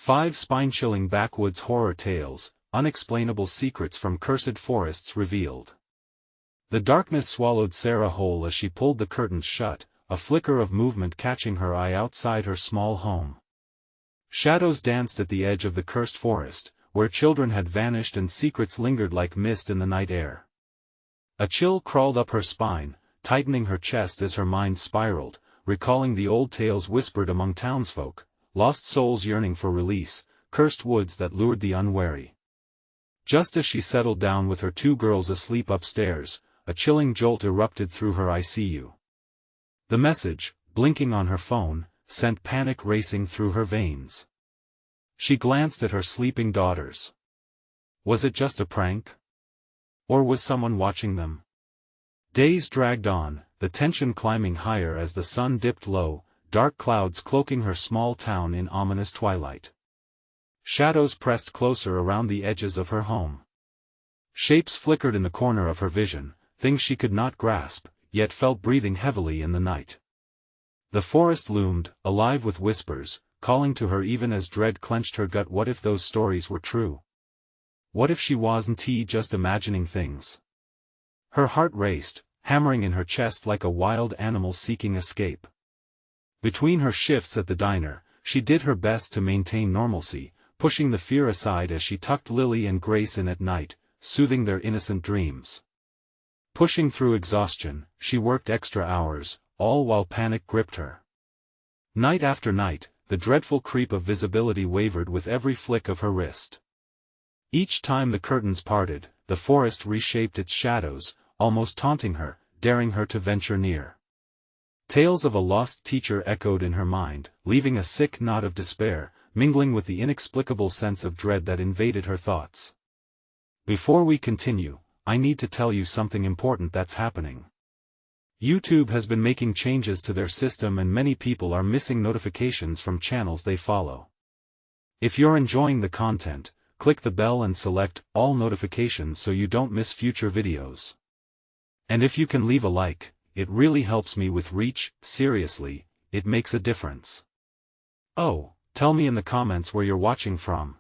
5 spine-chilling backwoods horror tales, unexplainable secrets from cursed forests revealed. The darkness swallowed Sarah whole as she pulled the curtains shut, a flicker of movement catching her eye outside her small home. Shadows danced at the edge of the cursed forest, where children had vanished and secrets lingered like mist in the night air. A chill crawled up her spine, tightening her chest as her mind spiraled, recalling the old tales whispered among townsfolk, lost souls yearning for release, cursed woods that lured the unwary. Just as she settled down with her 2 girls asleep upstairs, a chilling jolt erupted through her ICU. The message, blinking on her phone, sent panic racing through her veins. She glanced at her sleeping daughters. Was it just a prank? Or was someone watching them? Days dragged on, the tension climbing higher as the sun dipped low, dark clouds cloaking her small town in ominous twilight. Shadows pressed closer around the edges of her home. Shapes flickered in the corner of her vision, things she could not grasp, yet felt breathing heavily in the night. The forest loomed, alive with whispers, calling to her even as dread clenched her gut. What if those stories were true? What if she wasn't just imagining things? Her heart raced, hammering in her chest like a wild animal seeking escape. Between her shifts at the diner, she did her best to maintain normalcy, pushing the fear aside as she tucked Lily and Grace in at night, soothing their innocent dreams. Pushing through exhaustion, she worked extra hours, all while panic gripped her. Night after night, the dreadful creep of visibility wavered with every flick of her wrist. Each time the curtains parted, the forest reshaped its shadows, almost taunting her, daring her to venture near. Tales of a lost teacher echoed in her mind, leaving a sick knot of despair, mingling with the inexplicable sense of dread that invaded her thoughts. Before we continue, I need to tell you something important that's happening. YouTube has been making changes to their system and many people are missing notifications from channels they follow. If you're enjoying the content, click the bell and select all notifications so you don't miss future videos. And if you can leave a like, it really helps me with reach. Seriously, it makes a difference. Oh, tell me in the comments where you're watching from.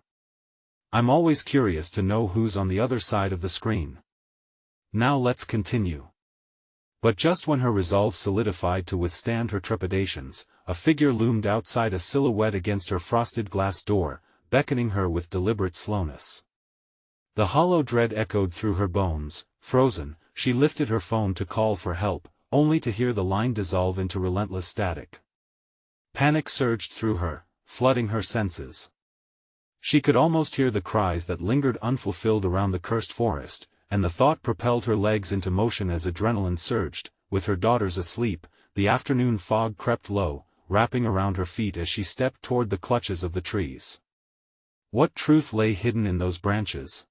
I'm always curious to know who's on the other side of the screen. Now let's continue. But just when her resolve solidified to withstand her trepidations, a figure loomed outside, a silhouette against her frosted glass door, beckoning her with deliberate slowness. The hollow dread echoed through her bones. Frozen, she lifted her phone to call for help, only to hear the line dissolve into relentless static. Panic surged through her, flooding her senses. She could almost hear the cries that lingered unfulfilled around the cursed forest, and the thought propelled her legs into motion as adrenaline surged. With her daughters asleep, the afternoon fog crept low, wrapping around her feet as she stepped toward the clutches of the trees. What truth lay hidden in those branches?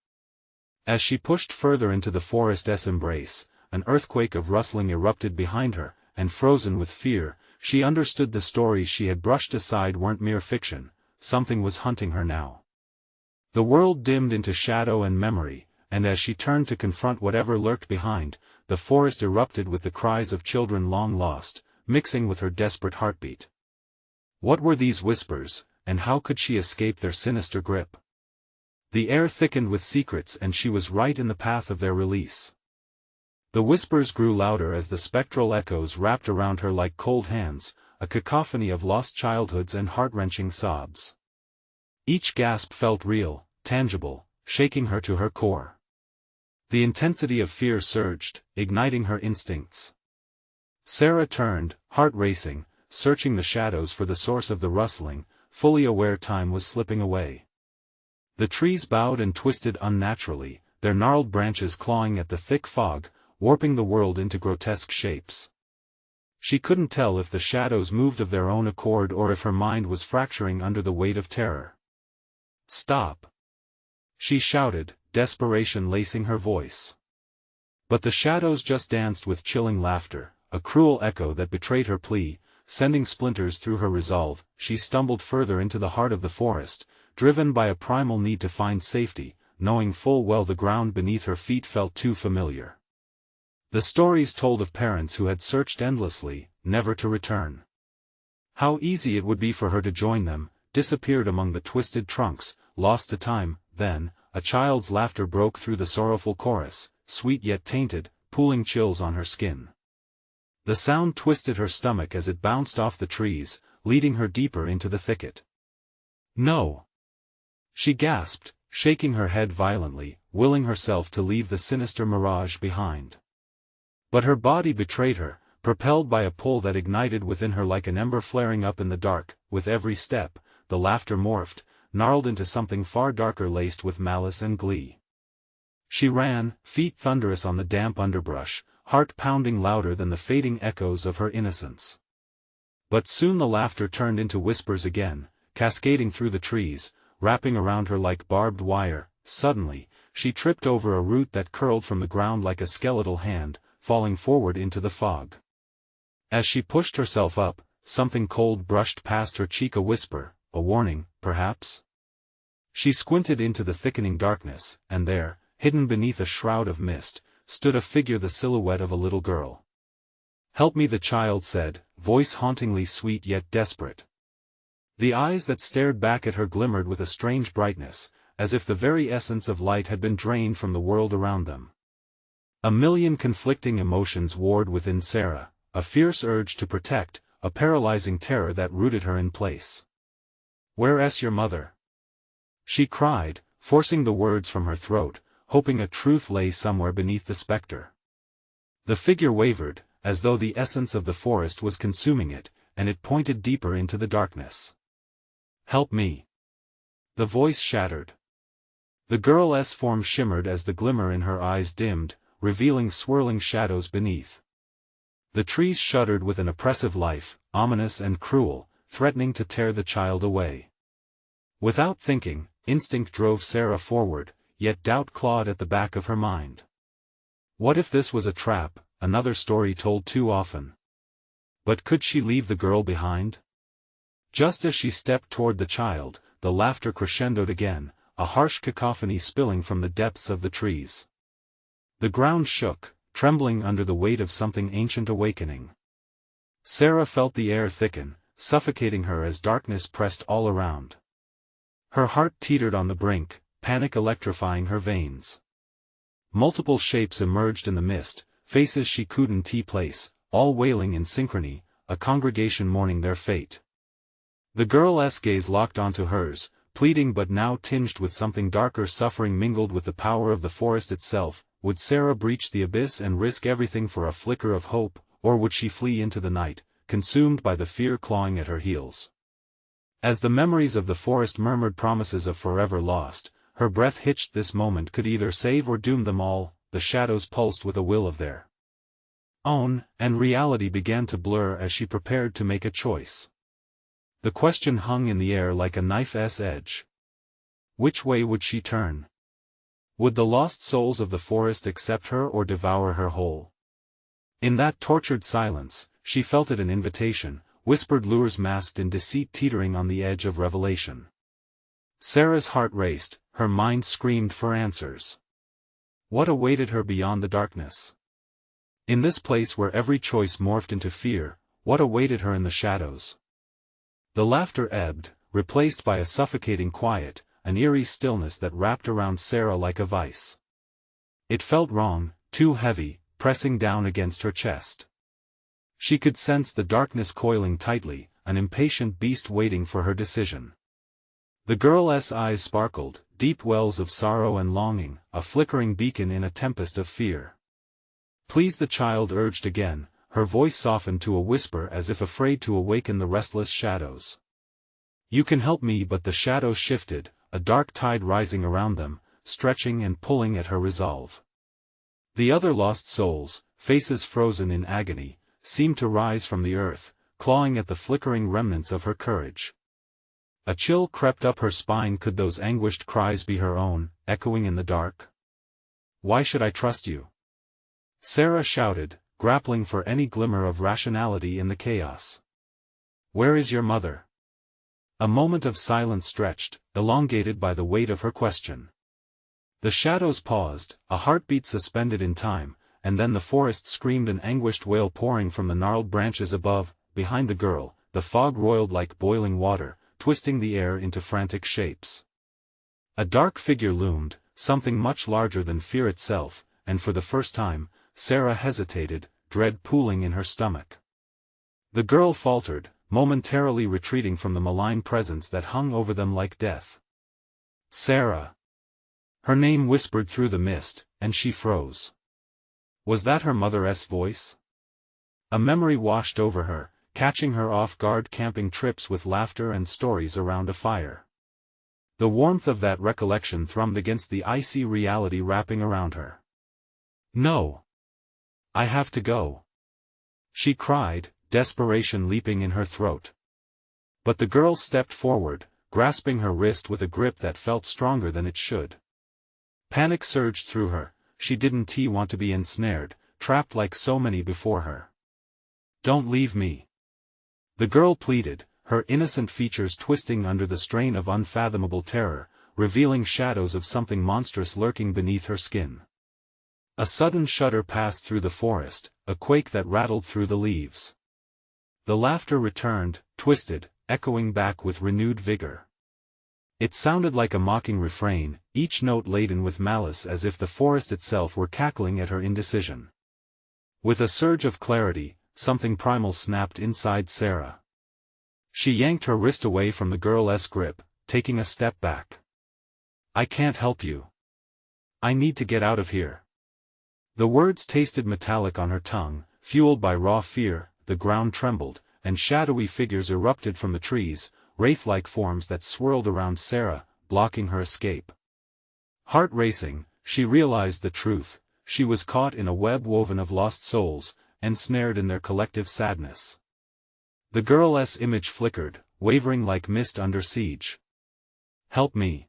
As she pushed further into the forest's embrace, an earthquake of rustling erupted behind her, and frozen with fear, she understood the stories she had brushed aside weren't mere fiction. Something was hunting her now. The world dimmed into shadow and memory, and as she turned to confront whatever lurked behind, the forest erupted with the cries of children long lost, mixing with her desperate heartbeat. What were these whispers, and how could she escape their sinister grip? The air thickened with secrets and she was right in the path of their release. The whispers grew louder as the spectral echoes wrapped around her like cold hands, a cacophony of lost childhoods and heart-wrenching sobs. Each gasp felt real, tangible, shaking her to her core. The intensity of fear surged, igniting her instincts. Sarah turned, heart racing, searching the shadows for the source of the rustling, fully aware time was slipping away. The trees bowed and twisted unnaturally, their gnarled branches clawing at the thick fog, warping the world into grotesque shapes. She couldn't tell if the shadows moved of their own accord or if her mind was fracturing under the weight of terror. "Stop!" she shouted, desperation lacing her voice. But the shadows just danced with chilling laughter, a cruel echo that betrayed her plea, sending splinters through her resolve. She stumbled further into the heart of the forest, driven by a primal need to find safety, knowing full well the ground beneath her feet felt too familiar. The stories told of parents who had searched endlessly, never to return. How easy it would be for her to join them, disappeared among the twisted trunks, lost to time. Then, a child's laughter broke through the sorrowful chorus, sweet yet tainted, pooling chills on her skin. The sound twisted her stomach as it bounced off the trees, leading her deeper into the thicket. "No!" she gasped, shaking her head violently, willing herself to leave the sinister mirage behind. But her body betrayed her, propelled by a pull that ignited within her like an ember flaring up in the dark. With every step, the laughter morphed, gnarled into something far darker laced with malice and glee. She ran, feet thunderous on the damp underbrush, heart pounding louder than the fading echoes of her innocence. But soon the laughter turned into whispers again, cascading through the trees, wrapping around her like barbed wire. Suddenly, she tripped over a root that curled from the ground like a skeletal hand, falling forward into the fog. As she pushed herself up, something cold brushed past her cheek, a whisper, a warning, perhaps? She squinted into the thickening darkness, and there, hidden beneath a shroud of mist, stood a figure, the silhouette of a little girl. "Help me," the child said, voice hauntingly sweet yet desperate. The eyes that stared back at her glimmered with a strange brightness, as if the very essence of light had been drained from the world around them. A million conflicting emotions warred within Sarah, a fierce urge to protect, a paralyzing terror that rooted her in place. "Where's your mother?" she cried, forcing the words from her throat, hoping a truth lay somewhere beneath the specter. The figure wavered, as though the essence of the forest was consuming it, and it pointed deeper into the darkness. "Help me!" the voice shattered. The girl's form shimmered as the glimmer in her eyes dimmed, revealing swirling shadows beneath. The trees shuddered with an oppressive life, ominous and cruel, threatening to tear the child away. Without thinking, instinct drove Sarah forward, yet doubt clawed at the back of her mind. What if this was a trap, another story told too often? But could she leave the girl behind? Just as she stepped toward the child, the laughter crescendoed again, a harsh cacophony spilling from the depths of the trees. The ground shook, trembling under the weight of something ancient awakening. Sarah felt the air thicken, suffocating her as darkness pressed all around. Her heart teetered on the brink, panic electrifying her veins. Multiple shapes emerged in the mist, faces she couldn't place, all wailing in synchrony, a congregation mourning their fate. The girl's gaze locked onto hers, pleading but now tinged with something darker. Suffering mingled with the power of the forest itself. Would Sarah breach the abyss and risk everything for a flicker of hope, or would she flee into the night, consumed by the fear clawing at her heels? As the memories of the forest murmured promises of forever lost, her breath hitched. This moment could either save or doom them all. The shadows pulsed with a will of their own, and reality began to blur as she prepared to make a choice. The question hung in the air like a knife's edge. Which way would she turn? Would the lost souls of the forest accept her or devour her whole? In that tortured silence, she felt it, an invitation, whispered lures masked in deceit teetering on the edge of revelation. Sarah's heart raced, her mind screamed for answers. What awaited her beyond the darkness? In this place where every choice morphed into fear, what awaited her in the shadows? The laughter ebbed, replaced by a suffocating quiet, an eerie stillness that wrapped around Sarah like a vice. It felt wrong, too heavy, pressing down against her chest. She could sense the darkness coiling tightly, an impatient beast waiting for her decision. The girl's eyes sparkled, deep wells of sorrow and longing, a flickering beacon in a tempest of fear. "Please," the child urged again, her voice softened to a whisper as if afraid to awaken the restless shadows. "You can help me." But the shadows shifted, a dark tide rising around them, stretching and pulling at her resolve. The other lost souls, faces frozen in agony, seemed to rise from the earth, clawing at the flickering remnants of her courage. A chill crept up her spine. Could those anguished cries be her own, echoing in the dark? "Why should I trust you?" Sarah shouted, grappling for any glimmer of rationality in the chaos. "Where is your mother?" A moment of silence stretched, elongated by the weight of her question. The shadows paused, a heartbeat suspended in time, and then the forest screamed, an anguished wail pouring from the gnarled branches above. Behind the girl, the fog roiled like boiling water, twisting the air into frantic shapes. A dark figure loomed, something much larger than fear itself, and for the first time, Sarah hesitated, dread pooling in her stomach. The girl faltered, momentarily retreating from the malign presence that hung over them like death. Sarah! Her name whispered through the mist, and she froze. Was that her mother's voice? A memory washed over her, catching her off-guard camping trips with laughter and stories around a fire. The warmth of that recollection thrummed against the icy reality wrapping around her. No! I have to go! She cried, desperation leaping in her throat. But the girl stepped forward, grasping her wrist with a grip that felt stronger than it should. Panic surged through her. She didn't want to be ensnared, trapped like so many before her. Don't leave me! The girl pleaded, her innocent features twisting under the strain of unfathomable terror, revealing shadows of something monstrous lurking beneath her skin. A sudden shudder passed through the forest, a quake that rattled through the leaves. The laughter returned, twisted, echoing back with renewed vigor. It sounded like a mocking refrain, each note laden with malice as if the forest itself were cackling at her indecision. With a surge of clarity, something primal snapped inside Sarah. She yanked her wrist away from the girl's grip, taking a step back. I can't help you. I need to get out of here. The words tasted metallic on her tongue, fueled by raw fear. The ground trembled, and shadowy figures erupted from the trees, wraith-like forms that swirled around Sarah, blocking her escape. Heart racing, she realized the truth. She was caught in a web woven of lost souls, ensnared in their collective sadness. The girl's image flickered, wavering like mist under siege. Help me!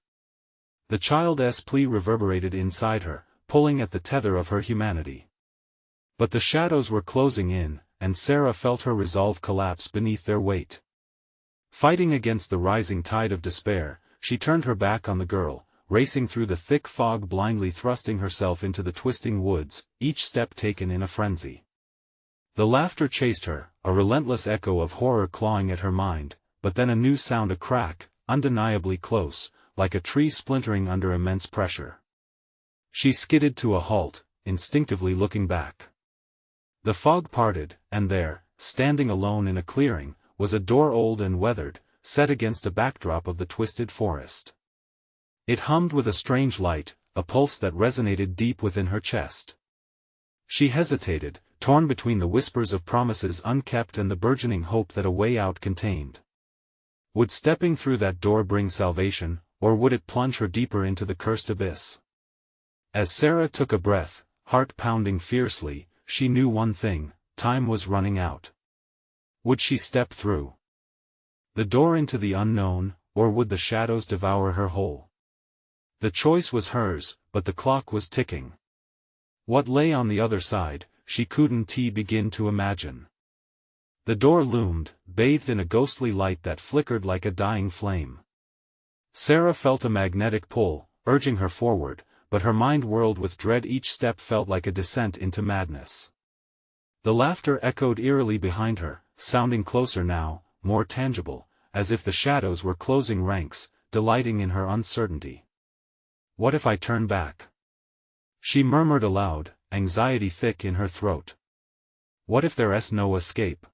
The child's plea reverberated inside her, pulling at the tether of her humanity. But the shadows were closing in, and Sarah felt her resolve collapse beneath their weight. Fighting against the rising tide of despair, she turned her back on the girl, racing through the thick fog, blindly thrusting herself into the twisting woods, each step taken in a frenzy. The laughter chased her, a relentless echo of horror clawing at her mind, but then a new sound, a crack, undeniably close, like a tree splintering under immense pressure. She skidded to a halt, instinctively looking back. The fog parted, and there, standing alone in a clearing, was a door old and weathered, set against a backdrop of the twisted forest. It hummed with a strange light, a pulse that resonated deep within her chest. She hesitated, torn between the whispers of promises unkept and the burgeoning hope that a way out contained. Would stepping through that door bring salvation, or would it plunge her deeper into the cursed abyss? As Sarah took a breath, heart pounding fiercely, she knew one thing: time was running out. Would she step through the door into the unknown, or would the shadows devour her whole? The choice was hers, but the clock was ticking. What lay on the other side, she couldn't begin to imagine. The door loomed, bathed in a ghostly light that flickered like a dying flame. Sarah felt a magnetic pull, urging her forward, but her mind whirled with dread. Each step felt like a descent into madness. The laughter echoed eerily behind her, sounding closer now, more tangible, as if the shadows were closing ranks, delighting in her uncertainty. What if I turn back? She murmured aloud, anxiety thick in her throat. What if there's no escape?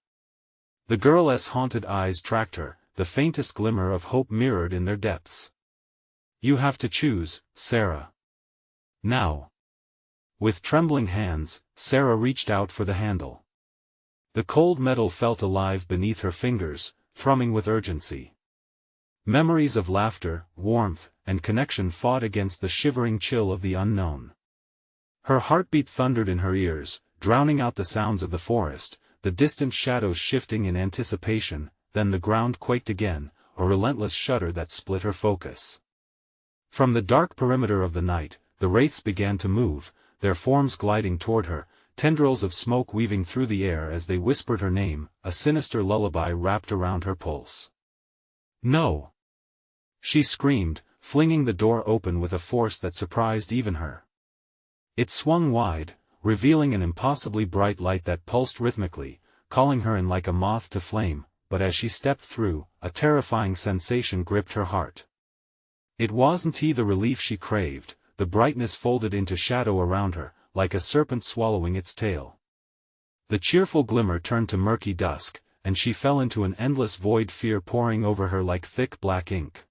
The girl's haunted eyes tracked her, the faintest glimmer of hope mirrored in their depths. You have to choose, Sarah. Now. With trembling hands, Sarah reached out for the handle. The cold metal felt alive beneath her fingers, thrumming with urgency. Memories of laughter, warmth, and connection fought against the shivering chill of the unknown. Her heartbeat thundered in her ears, drowning out the sounds of the forest, the distant shadows shifting in anticipation. Then the ground quaked again, a relentless shudder that split her focus. From the dark perimeter of the night, the wraiths began to move, their forms gliding toward her, tendrils of smoke weaving through the air as they whispered her name, a sinister lullaby wrapped around her pulse. No! She screamed, flinging the door open with a force that surprised even her. It swung wide, revealing an impossibly bright light that pulsed rhythmically, calling her in like a moth to flame, but as she stepped through, a terrifying sensation gripped her heart. It wasn't the relief she craved, the brightness folded into shadow around her, like a serpent swallowing its tail. The cheerful glimmer turned to murky dusk, and she fell into an endless void, fear pouring over her like thick black ink.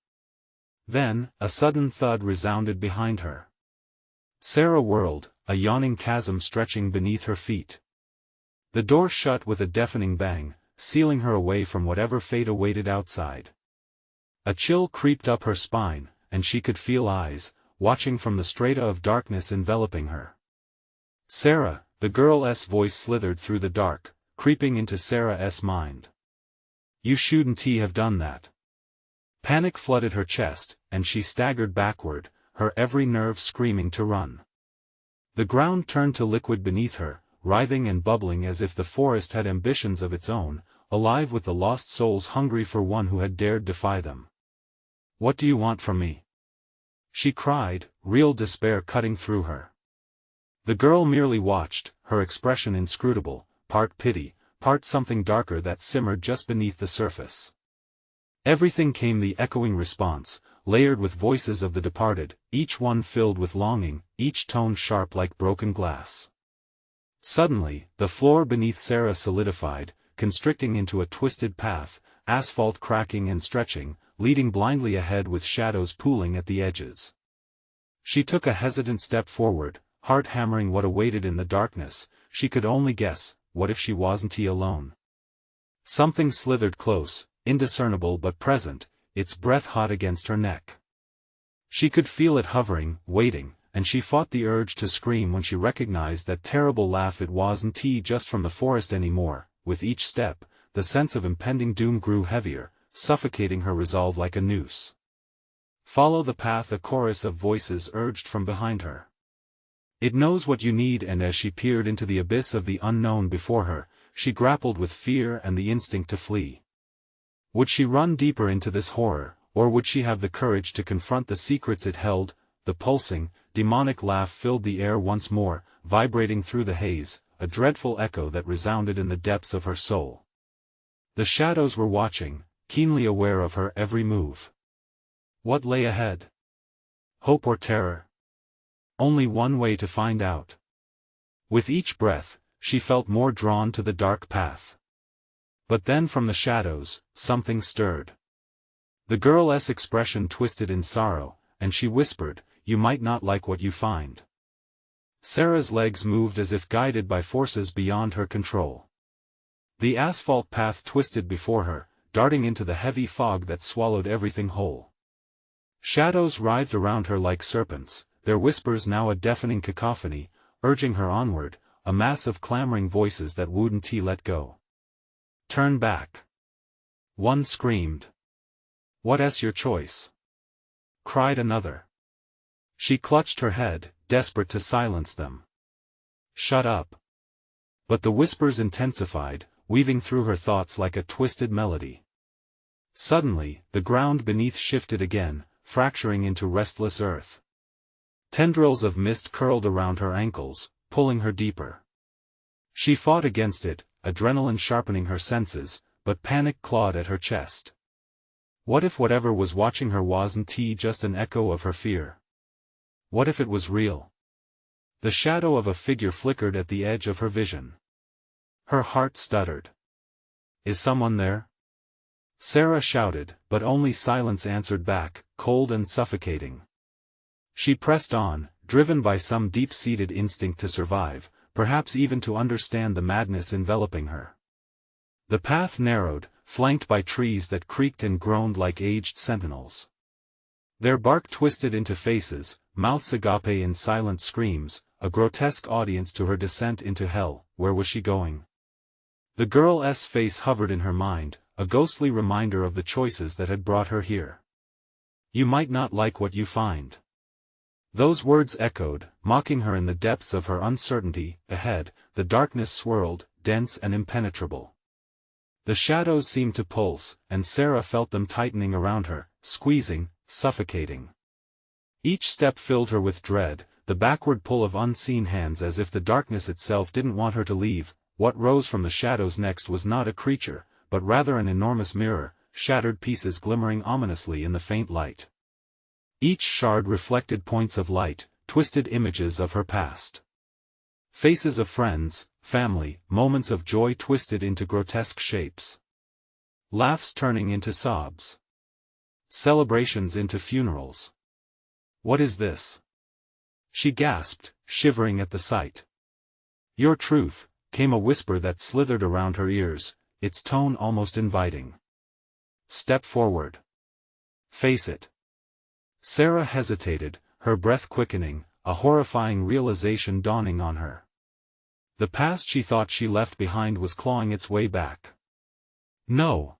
Then, a sudden thud resounded behind her. Sarah whirled, a yawning chasm stretching beneath her feet. The door shut with a deafening bang, sealing her away from whatever fate awaited outside. A chill creeped up her spine, and she could feel eyes, watching from the strata of darkness enveloping her. Sarah, the girl's voice slithered through the dark, creeping into Sarah's mind. You shouldn't have done that. Panic flooded her chest, and she staggered backward, her every nerve screaming to run. The ground turned to liquid beneath her, writhing and bubbling as if the forest had ambitions of its own, alive with the lost souls hungry for one who had dared defy them. What do you want from me? She cried, real despair cutting through her. The girl merely watched, her expression inscrutable, part pity, part something darker that simmered just beneath the surface. Everything came the echoing response, layered with voices of the departed, each one filled with longing, each tone sharp like broken glass. Suddenly, the floor beneath Sarah solidified, constricting into a twisted path, asphalt cracking and stretching, leading blindly ahead with shadows pooling at the edges. She took a hesitant step forward, heart hammering what awaited in the darkness. She could only guess, what if she wasn't alone? Something slithered close, indiscernible but present, its breath hot against her neck. She could feel it hovering, waiting, and she fought the urge to scream when she recognized that terrible laugh. It wasn't just from the forest anymore. With each step, the sense of impending doom grew heavier, suffocating her resolve like a noose. Follow the path, a chorus of voices urged from behind her. It knows what you need. And as she peered into the abyss of the unknown before her, she grappled with fear and the instinct to flee. Would she run deeper into this horror, or would she have the courage to confront the secrets it held? The pulsing, demonic laugh filled the air once more, vibrating through the haze, a dreadful echo that resounded in the depths of her soul. The shadows were watching, keenly aware of her every move. What lay ahead? Hope or terror? Only one way to find out. With each breath, she felt more drawn to the dark path. But then from the shadows, something stirred. The girl's expression twisted in sorrow, and she whispered, "You might not like what you find." Sarah's legs moved as if guided by forces beyond her control. The asphalt path twisted before her, darting into the heavy fog that swallowed everything whole. Shadows writhed around her like serpents, their whispers now a deafening cacophony, urging her onward, a mass of clamoring voices that wouldn't let go. Turn back. One screamed. What's your choice? Cried another. She clutched her head, desperate to silence them. Shut up. But the whispers intensified, weaving through her thoughts like a twisted melody. Suddenly, the ground beneath shifted again, fracturing into restless earth. Tendrils of mist curled around her ankles, pulling her deeper. She fought against it, adrenaline sharpening her senses, but panic clawed at her chest. What if whatever was watching her wasn't just an echo of her fear? What if it was real? The shadow of a figure flickered at the edge of her vision. Her heart stuttered. Is someone there? Sarah shouted, but only silence answered back, cold and suffocating. She pressed on, driven by some deep-seated instinct to survive, perhaps even to understand the madness enveloping her. The path narrowed, flanked by trees that creaked and groaned like aged sentinels. Their bark twisted into faces, mouths agape in silent screams, a grotesque audience to her descent into hell. Where was she going? The girl's face hovered in her mind, a ghostly reminder of the choices that had brought her here. You might not like what you find. Those words echoed, mocking her in the depths of her uncertainty. Ahead, the darkness swirled, dense and impenetrable. The shadows seemed to pulse, and Sarah felt them tightening around her, squeezing, suffocating. Each step filled her with dread, the backward pull of unseen hands as if the darkness itself didn't want her to leave. What rose from the shadows next was not a creature, but rather an enormous mirror, shattered pieces glimmering ominously in the faint light. Each shard reflected points of light, twisted images of her past. Faces of friends, family, moments of joy twisted into grotesque shapes. Laughs turning into sobs. Celebrations into funerals. "What is this?" she gasped, shivering at the sight. "Your truth," came a whisper that slithered around her ears, its tone almost inviting. "Step forward. Face it." Sarah hesitated, her breath quickening, a horrifying realization dawning on her. The past she thought she left behind was clawing its way back. "No.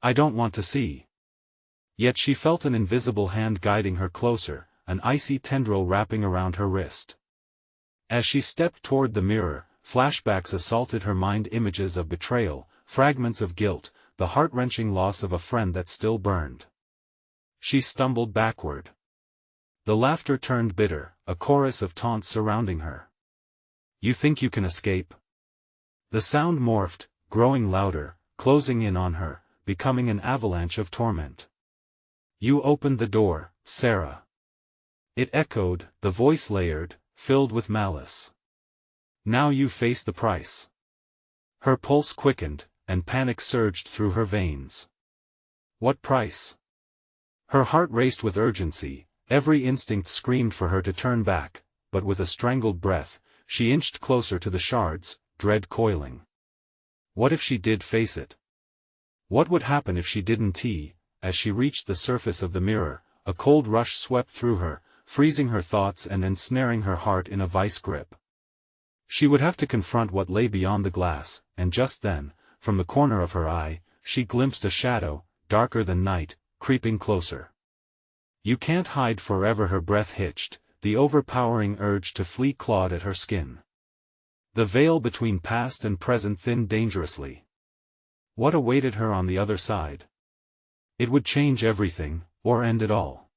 I don't want to see." Yet she felt an invisible hand guiding her closer, an icy tendril wrapping around her wrist. As she stepped toward the mirror, flashbacks assaulted her mind, images of betrayal, fragments of guilt, the heart-wrenching loss of a friend that still burned. She stumbled backward. The laughter turned bitter, a chorus of taunts surrounding her. "You think you can escape?" The sound morphed, growing louder, closing in on her, becoming an avalanche of torment. "You opened the door, Sarah." It echoed, the voice layered, filled with malice. "Now you face the price." Her pulse quickened, and panic surged through her veins. What price? Her heart raced with urgency, every instinct screamed for her to turn back, but with a strangled breath, she inched closer to the shards, dread coiling. What if she did face it? What would happen if she didn't? As she reached the surface of the mirror, a cold rush swept through her, freezing her thoughts and ensnaring her heart in a vice grip. She would have to confront what lay beyond the glass, and just then, from the corner of her eye, she glimpsed a shadow, darker than night, creeping closer. "You can't hide forever." Her breath hitched, the overpowering urge to flee clawed at her skin. The veil between past and present thinned dangerously. What awaited her on the other side? It would change everything, or end it all.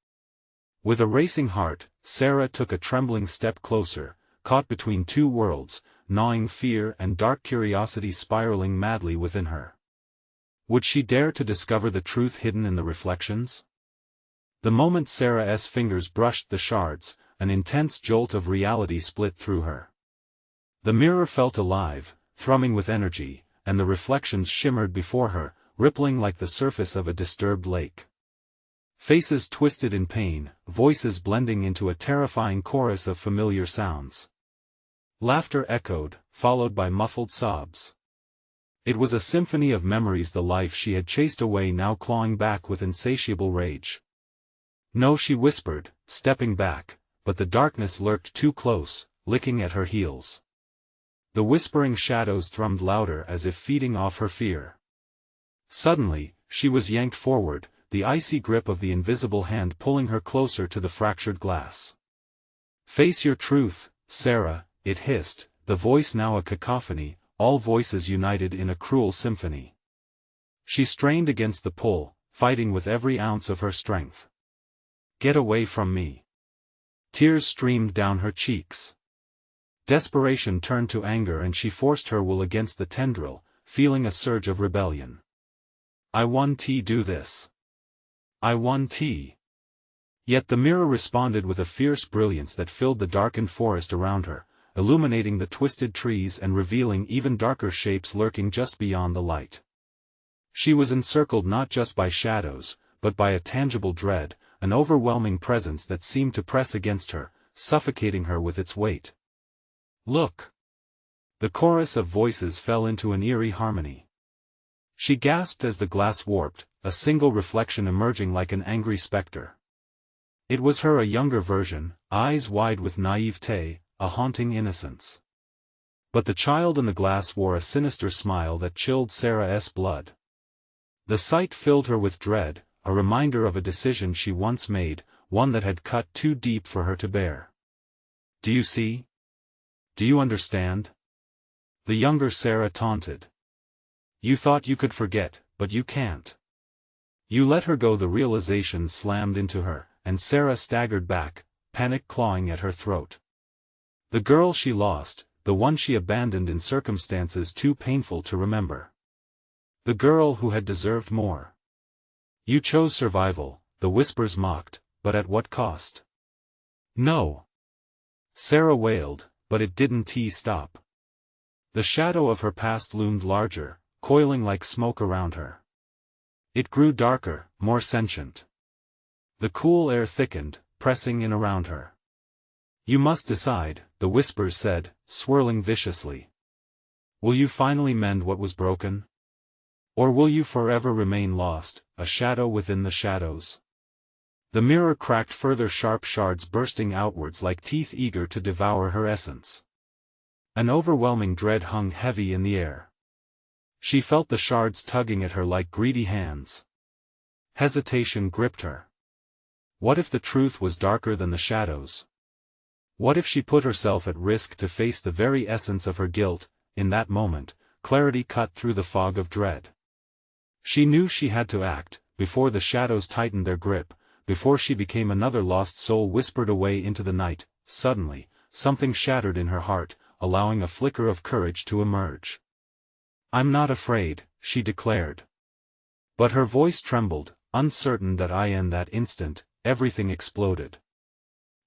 With a racing heart, Sarah took a trembling step closer, caught between two worlds, gnawing fear and dark curiosity spiraling madly within her. Would she dare to discover the truth hidden in the reflections? The moment Sarah's fingers brushed the shards, an intense jolt of reality split through her. The mirror felt alive, thrumming with energy, and the reflections shimmered before her, rippling like the surface of a disturbed lake. Faces twisted in pain, voices blending into a terrifying chorus of familiar sounds. Laughter echoed, followed by muffled sobs. It was a symphony of memories, the life she had chased away now clawing back with insatiable rage. "No," she whispered, stepping back, but the darkness lurked too close, licking at her heels. The whispering shadows thrummed louder as if feeding off her fear. Suddenly, she was yanked forward, the icy grip of the invisible hand pulling her closer to the fractured glass. "Face your truth, Sarah," it hissed, the voice now a cacophony, all voices united in a cruel symphony. She strained against the pull, fighting with every ounce of her strength. "Get away from me." Tears streamed down her cheeks. Desperation turned to anger and she forced her will against the tendril, feeling a surge of rebellion. "I want to do this. I want to." Yet the mirror responded with a fierce brilliance that filled the darkened forest around her, illuminating the twisted trees and revealing even darker shapes lurking just beyond the light. She was encircled not just by shadows, but by a tangible dread, an overwhelming presence that seemed to press against her, suffocating her with its weight. "Look!" The chorus of voices fell into an eerie harmony. She gasped as the glass warped, a single reflection emerging like an angry specter. It was her, a younger version, eyes wide with naivete, a haunting innocence. But the child in the glass wore a sinister smile that chilled Sarah's blood. The sight filled her with dread, a reminder of a decision she once made, one that had cut too deep for her to bear. "Do you see? Do you understand?" the younger Sarah taunted. "You thought you could forget, but you can't." You let her go. The realization slammed into her, and Sarah staggered back, panic clawing at her throat. The girl she lost, the one she abandoned in circumstances too painful to remember. The girl who had deserved more. You chose survival, the whispers mocked, but at what cost? No. Sarah wailed, but it didn't stop. The shadow of her past loomed larger, coiling like smoke around her. It grew darker, more sentient. The cool air thickened, pressing in around her. You must decide, the whispers said, swirling viciously. Will you finally mend what was broken? Or will you forever remain lost, a shadow within the shadows? The mirror cracked further, sharp shards bursting outwards like teeth eager to devour her essence. An overwhelming dread hung heavy in the air. She felt the shards tugging at her like greedy hands. Hesitation gripped her. What if the truth was darker than the shadows? What if she put herself at risk to face the very essence of her guilt? In that moment, clarity cut through the fog of dread. She knew she had to act, before the shadows tightened their grip, before she became another lost soul whispered away into the night. Suddenly, something shattered in her heart, allowing a flicker of courage to emerge. I'm not afraid, she declared. But her voice trembled, uncertain that in that instant, everything exploded.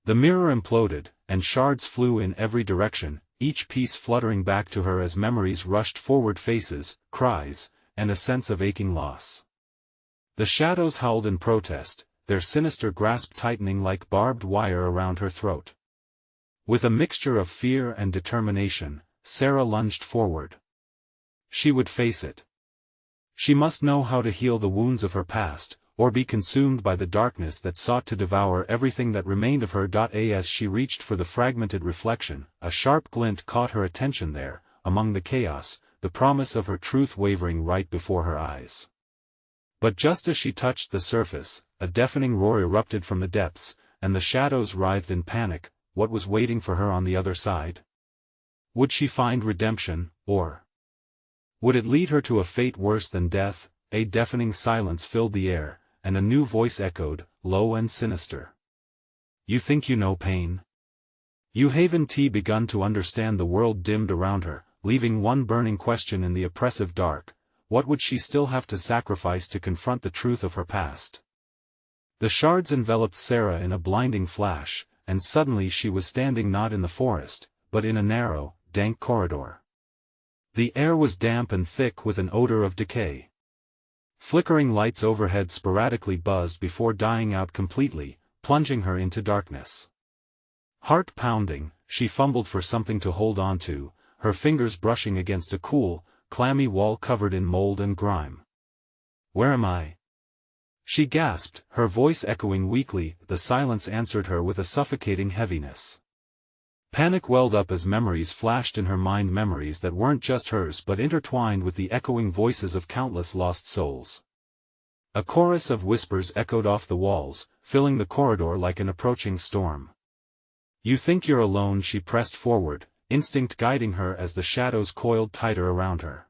The mirror imploded, and shards flew in every direction, each piece fluttering back to her as memories rushed forward, faces, cries, and a sense of aching loss. The shadows howled in protest, their sinister grasp tightening like barbed wire around her throat. With a mixture of fear and determination, Sarah lunged forward. She would face it. She must know how to heal the wounds of her past, or be consumed by the darkness that sought to devour everything that remained of her. As she reached for the fragmented reflection, a sharp glint caught her attention there, among the chaos, the promise of her truth wavering right before her eyes. But just as she touched the surface, a deafening roar erupted from the depths, and the shadows writhed in panic. What was waiting for her on the other side? Would she find redemption, or would it lead her to a fate worse than death? A deafening silence filled the air, and a new voice echoed, low and sinister. You think you know pain? You haven't begun to understand. The world dimmed around her, leaving one burning question in the oppressive dark. What would she still have to sacrifice to confront the truth of her past? The shards enveloped Sarah in a blinding flash, and suddenly she was standing not in the forest, but in a narrow, dank corridor. The air was damp and thick with an odor of decay. Flickering lights overhead sporadically buzzed before dying out completely, plunging her into darkness. Heart pounding, she fumbled for something to hold on to, her fingers brushing against a cool, clammy wall covered in mold and grime. Where am I? She gasped, her voice echoing weakly. The silence answered her with a suffocating heaviness. Panic welled up as memories flashed in her mind, memories that weren't just hers but intertwined with the echoing voices of countless lost souls. A chorus of whispers echoed off the walls, filling the corridor like an approaching storm. You think you're alone? She pressed forward, instinct guiding her as the shadows coiled tighter around her.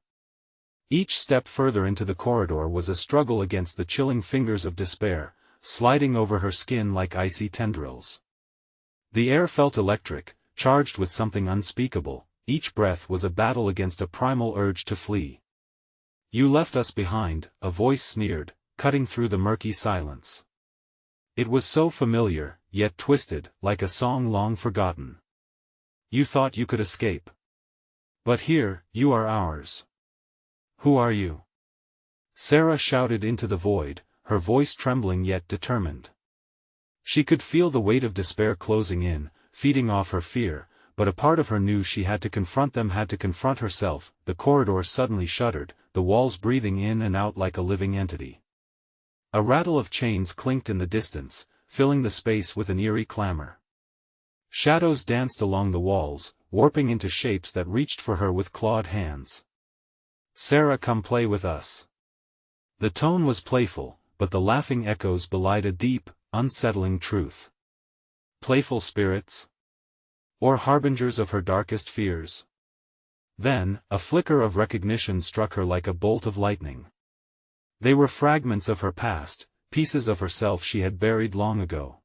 Each step further into the corridor was a struggle against the chilling fingers of despair, sliding over her skin like icy tendrils. The air felt electric, charged with something unspeakable. Each breath was a battle against a primal urge to flee. You left us behind, a voice sneered, cutting through the murky silence. It was so familiar, yet twisted, like a song long forgotten. You thought you could escape. But here, you are ours. Who are you? Sarah shouted into the void, her voice trembling yet determined. She could feel the weight of despair closing in, feeding off her fear, but a part of her knew she had to confront them, had to confront herself. The corridor suddenly shuddered, the walls breathing in and out like a living entity. A rattle of chains clinked in the distance, filling the space with an eerie clamor. Shadows danced along the walls, warping into shapes that reached for her with clawed hands. Sarah, come play with us. The tone was playful, but the laughing echoes belied a deep, unsettling truth. Playful spirits? Or harbingers of her darkest fears? Then, a flicker of recognition struck her like a bolt of lightning. They were fragments of her past, pieces of herself she had buried long ago.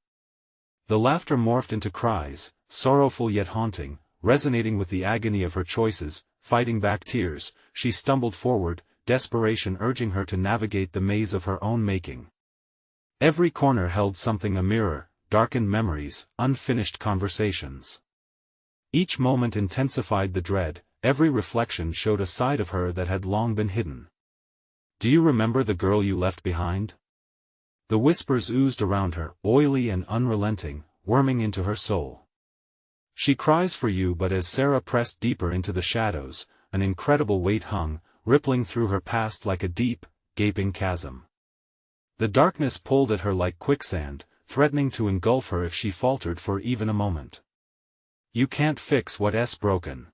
The laughter morphed into cries, sorrowful yet haunting, resonating with the agony of her choices. Fighting back tears, she stumbled forward, desperation urging her to navigate the maze of her own making. Every corner held something: a mirror, darkened memories, unfinished conversations. Each moment intensified the dread, every reflection showed a side of her that had long been hidden. "Do you remember the girl you left behind?" The whispers oozed around her, oily and unrelenting, worming into her soul. "She cries for you," but as Sarah pressed deeper into the shadows, an incredible weight hung, rippling through her past like a deep, gaping chasm. The darkness pulled at her like quicksand, threatening to engulf her if she faltered for even a moment. "You can't fix what's broken,"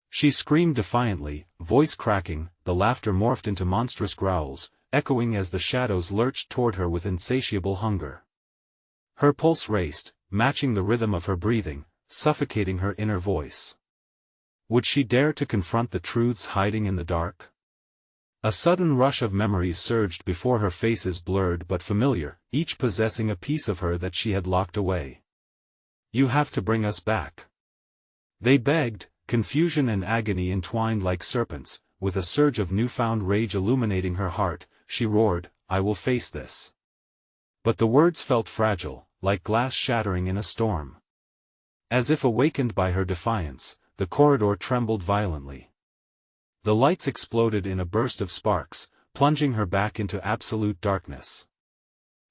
she screamed defiantly, voice cracking. The laughter morphed into monstrous growls, echoing as the shadows lurched toward her with insatiable hunger. Her pulse raced, matching the rhythm of her breathing, suffocating her inner voice. Would she dare to confront the truths hiding in the dark? A sudden rush of memories surged before her, faces blurred but familiar, each possessing a piece of her that she had locked away. "You have to bring us back," they begged, confusion and agony entwined like serpents. With a surge of newfound rage illuminating her heart, she roared, "I will face this." But the words felt fragile, like glass shattering in a storm. As if awakened by her defiance, the corridor trembled violently. The lights exploded in a burst of sparks, plunging her back into absolute darkness.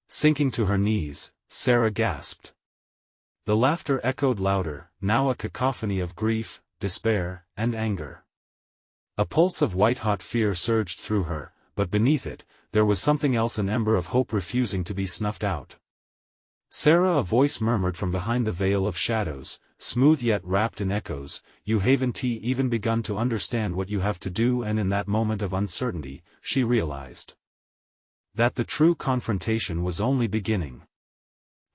Sinking to her knees, Sarah gasped. The laughter echoed louder, now a cacophony of grief, despair, and anger. A pulse of white-hot fear surged through her, but beneath it, there was something else, an ember of hope refusing to be snuffed out. "Sarah," a voice murmured from behind the veil of shadows, smooth yet wrapped in echoes, "you haven't even begun to understand what you have to do." And in that moment of uncertainty, she realized that the true confrontation was only beginning.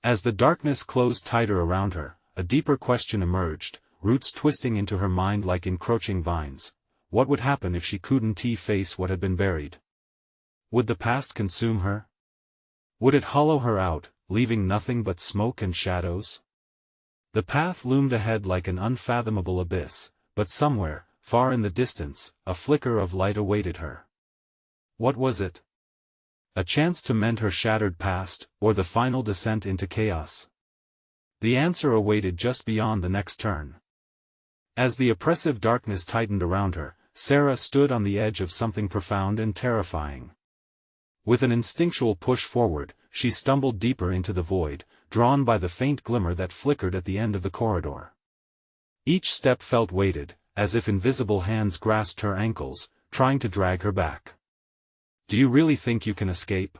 As the darkness closed tighter around her, a deeper question emerged, roots twisting into her mind like encroaching vines. What would happen if she couldn't face what had been buried? Would the past consume her? Would it hollow her out, leaving nothing but smoke and shadows? The path loomed ahead like an unfathomable abyss, but somewhere, far in the distance, a flicker of light awaited her. What was it? A chance to mend her shattered past, or the final descent into chaos? The answer awaited just beyond the next turn. As the oppressive darkness tightened around her, Sarah stood on the edge of something profound and terrifying. With an instinctual push forward, she stumbled deeper into the void, drawn by the faint glimmer that flickered at the end of the corridor. Each step felt weighted, as if invisible hands grasped her ankles, trying to drag her back. "Do you really think you can escape?"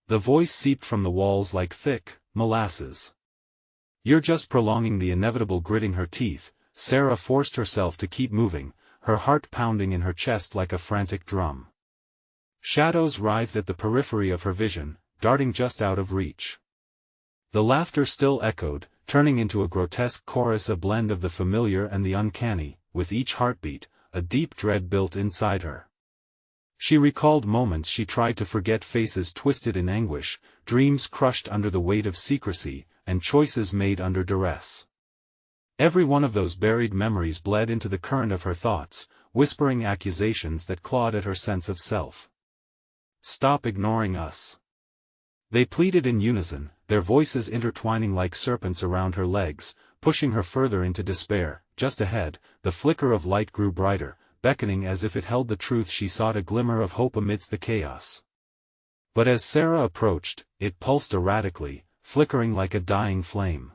The voice seeped from the walls like thick molasses. "You're just prolonging the inevitable." Gritting her teeth, Sarah forced herself to keep moving, her heart pounding in her chest like a frantic drum. Shadows writhed at the periphery of her vision, darting just out of reach. The laughter still echoed, turning into a grotesque chorus, a blend of the familiar and the uncanny. With each heartbeat, a deep dread built inside her. She recalled moments she tried to forget, faces twisted in anguish, dreams crushed under the weight of secrecy, and choices made under duress. Every one of those buried memories bled into the current of her thoughts, whispering accusations that clawed at her sense of self. "Stop ignoring us," they pleaded in unison, their voices intertwining like serpents around her legs, pushing her further into despair. Just ahead, the flicker of light grew brighter, beckoning as if it held the truth she sought, a glimmer of hope amidst the chaos. But as Sarah approached, it pulsed erratically, flickering like a dying flame.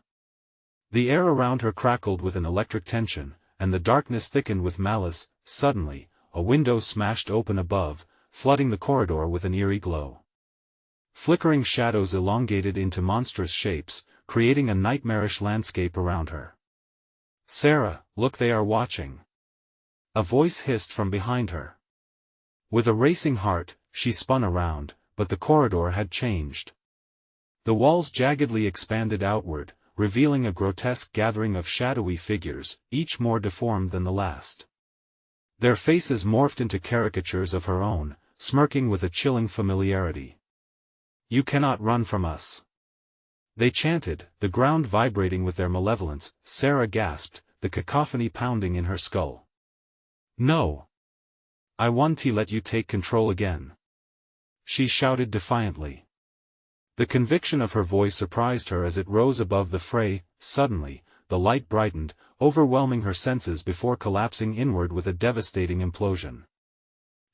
The air around her crackled with an electric tension, and the darkness thickened with malice. Suddenly, a window smashed open above, flooding the corridor with an eerie glow. Flickering shadows elongated into monstrous shapes, creating a nightmarish landscape around her. "Sarah, look, they are watching," a voice hissed from behind her. With a racing heart, she spun around, but the corridor had changed. The walls jaggedly expanded outward, revealing a grotesque gathering of shadowy figures, each more deformed than the last. Their faces morphed into caricatures of her own, smirking with a chilling familiarity. "You cannot run from us," they chanted, the ground vibrating with their malevolence. Sarah gasped, the cacophony pounding in her skull. "No. I won't let you take control again," she shouted defiantly. The conviction of her voice surprised her as it rose above the fray. Suddenly, the light brightened, overwhelming her senses before collapsing inward with a devastating implosion.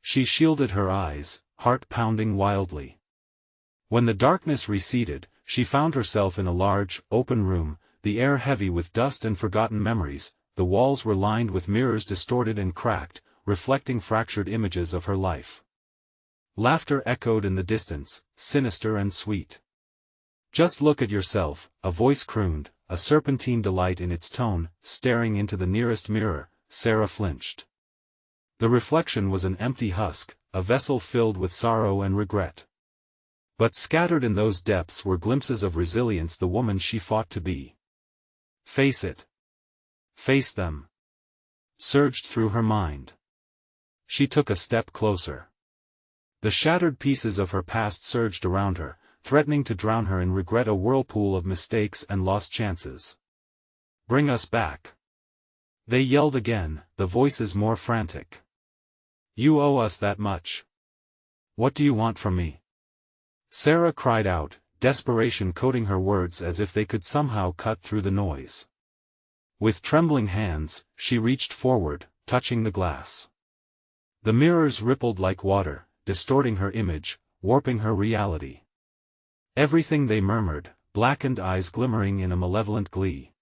She shielded her eyes, heart pounding wildly. When the darkness receded, she found herself in a large, open room, the air heavy with dust and forgotten memories. The walls were lined with mirrors distorted and cracked, reflecting fractured images of her life. Laughter echoed in the distance, sinister and sweet. "Just look at yourself," a voice crooned, a serpentine delight in its tone. Staring into the nearest mirror, Sarah flinched. The reflection was an empty husk, a vessel filled with sorrow and regret. But scattered in those depths were glimpses of resilience, the woman she fought to be. "Face it. Face them," surged through her mind. She took a step closer. The shattered pieces of her past surged around her, threatening to drown her in regret, a whirlpool of mistakes and lost chances. "Bring us back," they yelled again, the voices more frantic. "You owe us that much. What do you want from me?" Sarah cried out, desperation coating her words as if they could somehow cut through the noise. With trembling hands, she reached forward, touching the glass. The mirrors rippled like water, distorting her image, warping her reality. "Everything," they murmured, blackened eyes glimmering in a malevolent glee.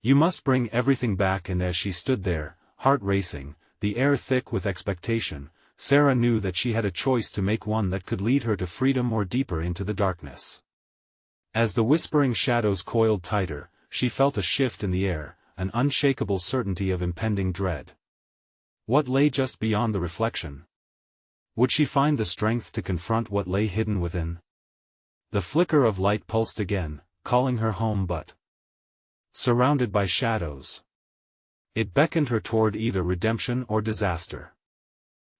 "You must bring everything back." And as she stood there, heart racing, the air thick with expectation, Sarah knew that she had a choice to make, one that could lead her to freedom or deeper into the darkness. As the whispering shadows coiled tighter, she felt a shift in the air, an unshakable certainty of impending dread. What lay just beyond the reflection? Would she find the strength to confront what lay hidden within? The flicker of light pulsed again, calling her home, but surrounded by shadows. It beckoned her toward either redemption or disaster.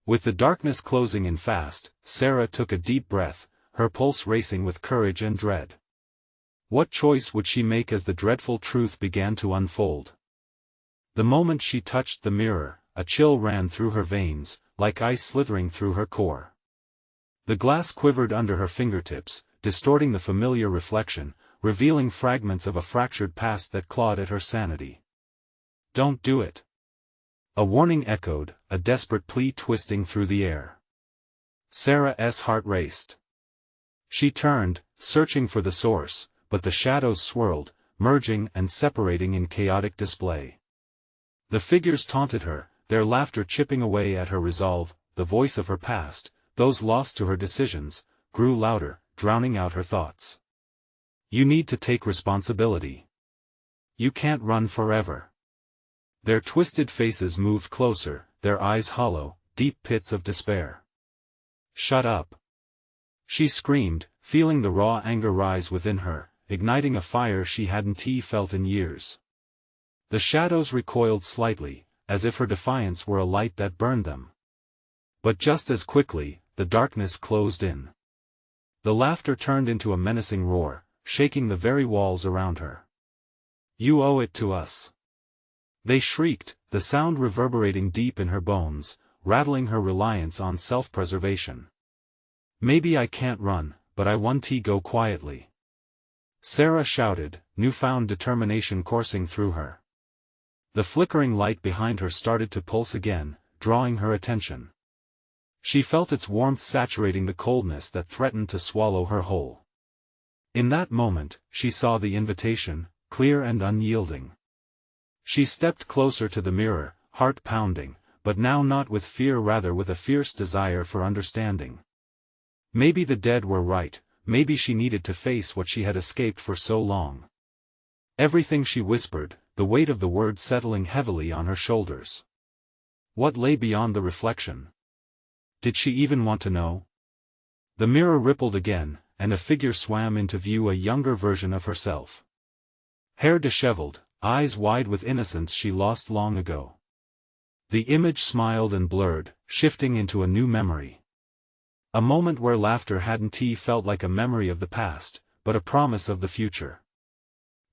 With the darkness closing in fast, Sarah took a deep breath, her pulse racing with courage and dread. What choice would she make as the dreadful truth began to unfold? The moment she touched the mirror, a chill ran through her veins, like ice slithering through her core. The glass quivered under her fingertips, distorting the familiar reflection, revealing fragments of a fractured past that clawed at her sanity. "Don't do it." A warning echoed, a desperate plea twisting through the air. Sarah's heart raced. She turned, searching for the source, but the shadows swirled, merging and separating in chaotic display. The figures taunted her, their laughter chipping away at her resolve. The voice of her past, those lost to her decisions, grew louder, drowning out her thoughts. "You need to take responsibility. You can't run forever." Their twisted faces moved closer, their eyes hollow, deep pits of despair. "Shut up!" she screamed, feeling the raw anger rise within her, igniting a fire she hadn't felt in years. The shadows recoiled slightly, as if her defiance were a light that burned them. But just as quickly, the darkness closed in. The laughter turned into a menacing roar, shaking the very walls around her. "You owe it to us!" they shrieked, the sound reverberating deep in her bones, rattling her reliance on self-preservation. "Maybe I can't run, but I won't go quietly," Sarah shouted, newfound determination coursing through her. The flickering light behind her started to pulse again, drawing her attention. She felt its warmth saturating the coldness that threatened to swallow her whole. In that moment, she saw the invitation, clear and unyielding. She stepped closer to the mirror, heart pounding, but now not with fear, rather with a fierce desire for understanding. Maybe the dead were right, maybe she needed to face what she had escaped for so long. "Everything," she whispered, the weight of the words settling heavily on her shoulders. What lay beyond the reflection? Did she even want to know? The mirror rippled again, and a figure swam into view, a younger version of herself. Hair disheveled, eyes wide with innocence she lost long ago. The image smiled and blurred, shifting into a new memory. A moment where laughter hadn't felt like a memory of the past, but a promise of the future.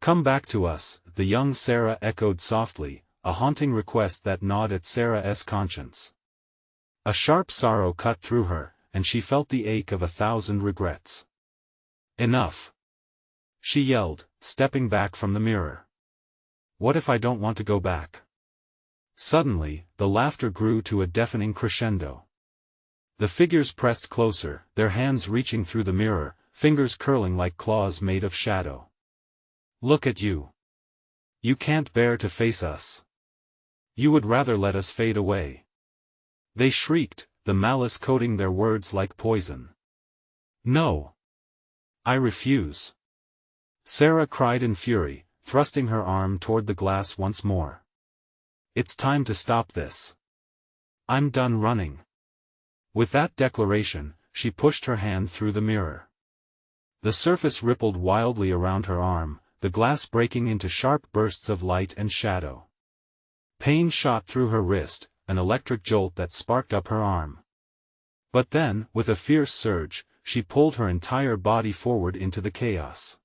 "Come back to us," the young Sarah echoed softly, a haunting request that gnawed at Sarah's conscience. A sharp sorrow cut through her, and she felt the ache of 1,000 regrets. Enough! She yelled, stepping back from the mirror. What if I don't want to go back? Suddenly, the laughter grew to a deafening crescendo. The figures pressed closer, their hands reaching through the mirror, fingers curling like claws made of shadow. Look at you. You can't bear to face us. You would rather let us fade away. They shrieked, the malice coating their words like poison. No. I refuse. Sarah cried in fury, thrusting her arm toward the glass once more. It's time to stop this. I'm done running. With that declaration, she pushed her hand through the mirror. The surface rippled wildly around her arm, the glass breaking into sharp bursts of light and shadow. Pain shot through her wrist, an electric jolt that sparked up her arm. But then, with a fierce surge, she pulled her entire body forward into the chaos.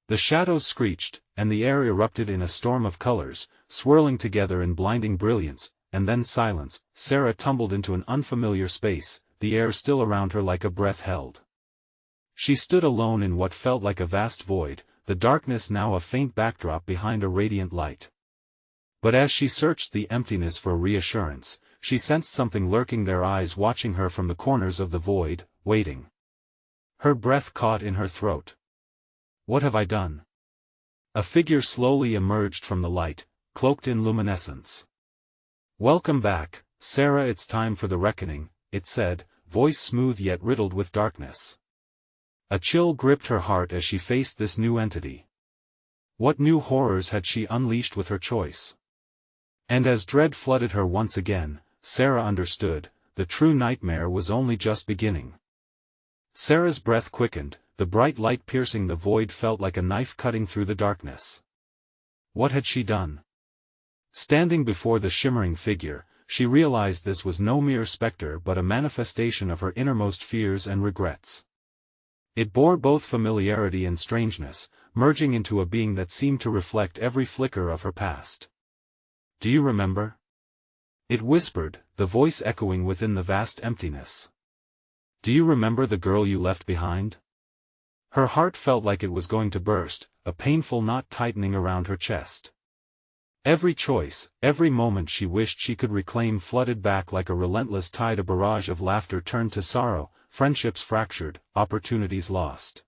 The shadows screeched, and the air erupted in a storm of colors, swirling together in blinding brilliance, and then silence. Sarah tumbled into an unfamiliar space, the air still around her like a breath held. She stood alone in what felt like a vast void, the darkness now a faint backdrop behind a radiant light. But as she searched the emptiness for reassurance, she sensed something lurking, their eyes watching her from the corners of the void, waiting. Her breath caught in her throat. What have I done? A figure slowly emerged from the light, cloaked in luminescence. Welcome back, Sarah, it's time for the reckoning, it said, voice smooth yet riddled with darkness. A chill gripped her heart as she faced this new entity. What new horrors had she unleashed with her choice? And as dread flooded her once again, Sarah understood, the true nightmare was only just beginning. Sarah's breath quickened, the bright light piercing the void felt like a knife cutting through the darkness. What had she done? Standing before the shimmering figure, she realized this was no mere specter but a manifestation of her innermost fears and regrets. It bore both familiarity and strangeness, merging into a being that seemed to reflect every flicker of her past. Do you remember? It whispered, the voice echoing within the vast emptiness. Do you remember the girl you left behind? Her heart felt like it was going to burst, a painful knot tightening around her chest. Every choice, every moment she wished she could reclaim flooded back like a relentless tide. A barrage of laughter turned to sorrow, friendships fractured, opportunities lost.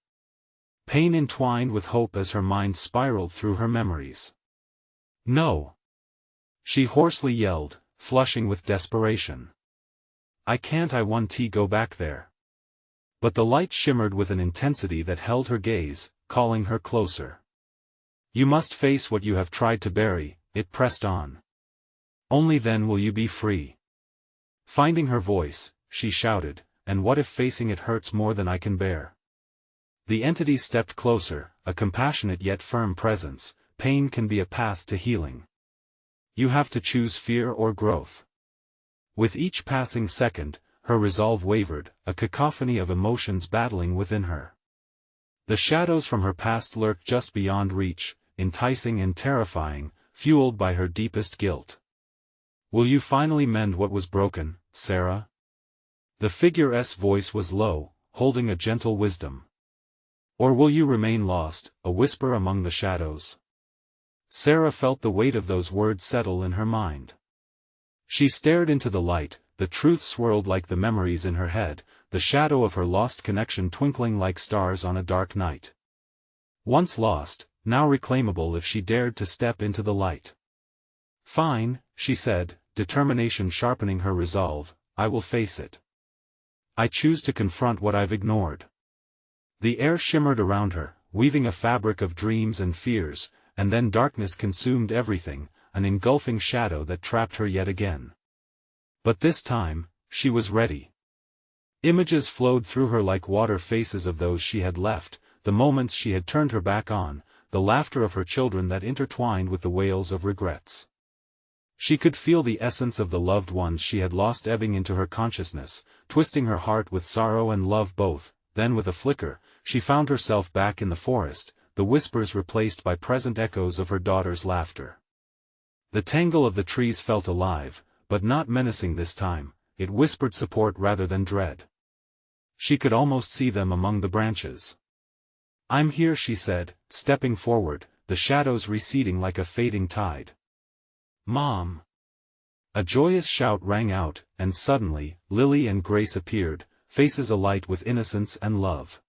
Pain entwined with hope as her mind spiraled through her memories. No! She hoarsely yelled, flushing with desperation. I can't, I want to go back there. But the light shimmered with an intensity that held her gaze, calling her closer. You must face what you have tried to bury, it pressed on. Only then will you be free. Finding her voice, she shouted, and what if facing it hurts more than I can bear? The entity stepped closer, a compassionate yet firm presence. Pain can be a path to healing. You have to choose fear or growth. With each passing second, her resolve wavered, a cacophony of emotions battling within her. The shadows from her past lurked just beyond reach, enticing and terrifying, fueled by her deepest guilt. Will you finally mend what was broken, Sarah? The figure's voice was low, holding a gentle wisdom. Or will you remain lost, a whisper among the shadows? Sarah felt the weight of those words settle in her mind. She stared into the light, the truth swirled like the memories in her head, the shadow of her lost connection twinkling like stars on a dark night. Once lost, now reclaimable if she dared to step into the light. Fine, she said, determination sharpening her resolve, I will face it. I choose to confront what I've ignored. The air shimmered around her, weaving a fabric of dreams and fears, and then darkness consumed everything, an engulfing shadow that trapped her yet again. But this time, she was ready. Images flowed through her like water, faces of those she had left, the moments she had turned her back on, the laughter of her children that intertwined with the wails of regrets. She could feel the essence of the loved ones she had lost ebbing into her consciousness, twisting her heart with sorrow and love both. Then with a flicker, she found herself back in the forest, the whispers replaced by present echoes of her daughter's laughter. The tangle of the trees felt alive, but not menacing this time. it whispered support rather than dread. She could almost see them among the branches. "I'm here," she said, stepping forward, the shadows receding like a fading tide. "Mom!" A joyous shout rang out, and suddenly, Lily and Grace appeared, faces alight with innocence and love.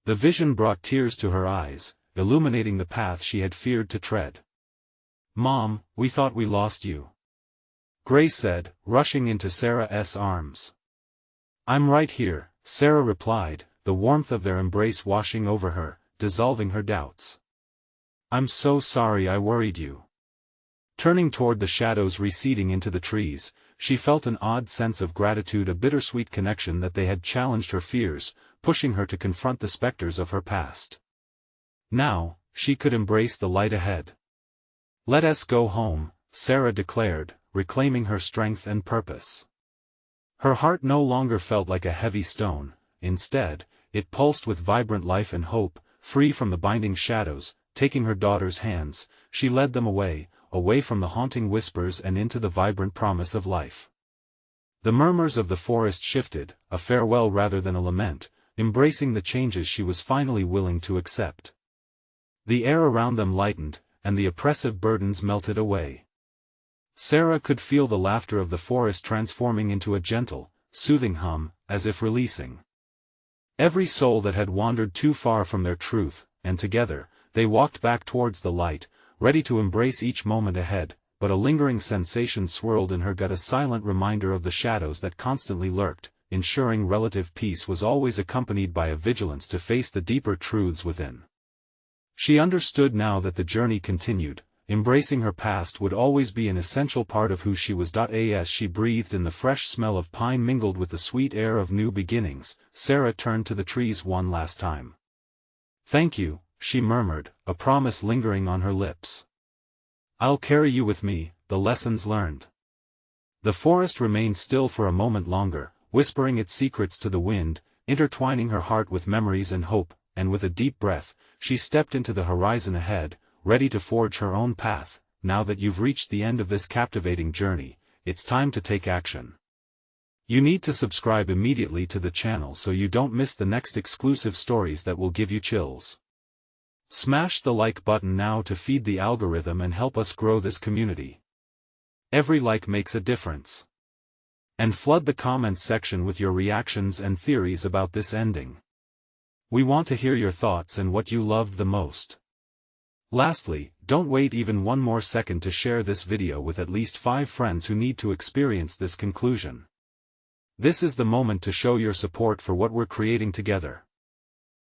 The vision brought tears to her eyes, illuminating the path she had feared to tread. "Mom, we thought we lost you," Grace said, rushing into Sarah's arms. "I'm right here," Sarah replied, the warmth of their embrace washing over her, dissolving her doubts. "I'm so sorry I worried you." Turning toward the shadows receding into the trees, she felt an odd sense of gratitude, a bittersweet connection that they had challenged her fears, pushing her to confront the specters of her past. Now, she could embrace the light ahead. "Let us go home," Sarah declared, reclaiming her strength and purpose. Her heart no longer felt like a heavy stone, instead, it pulsed with vibrant life and hope. Free from the binding shadows, taking her daughter's hands, she led them away from the haunting whispers and into the vibrant promise of life. The murmurs of the forest shifted, a farewell rather than a lament, embracing the changes she was finally willing to accept. The air around them lightened, and the oppressive burdens melted away. Sarah could feel the laughter of the forest transforming into a gentle, soothing hum, as if releasing every soul that had wandered too far from their truth, and together, they walked back towards the light, ready to embrace each moment ahead, but a lingering sensation swirled in her gut, a silent reminder of the shadows that constantly lurked, ensuring relative peace was always accompanied by a vigilance to face the deeper truths within. She understood now that the journey continued, embracing her past would always be an essential part of who she was. As she breathed in the fresh smell of pine mingled with the sweet air of new beginnings, Sarah turned to the trees one last time. "Thank you," she murmured, a promise lingering on her lips. "I'll carry you with me, the lessons learned." The forest remained still for a moment longer, whispering its secrets to the wind, intertwining her heart with memories and hope, and with a deep breath, she stepped into the horizon ahead, ready to forge her own path. "Now that you've reached the end of this captivating journey, it's time to take action. You need to subscribe immediately to the channel so you don't miss the next exclusive stories that will give you chills. Smash the like button now to feed the algorithm and help us grow this community. Every like makes a difference. And flood the comments section with your reactions and theories about this ending. We want to hear your thoughts and what you loved the most. Lastly, don't wait even one more second to share this video with at least 5 friends who need to experience this conclusion. This is the moment to show your support for what we're creating together.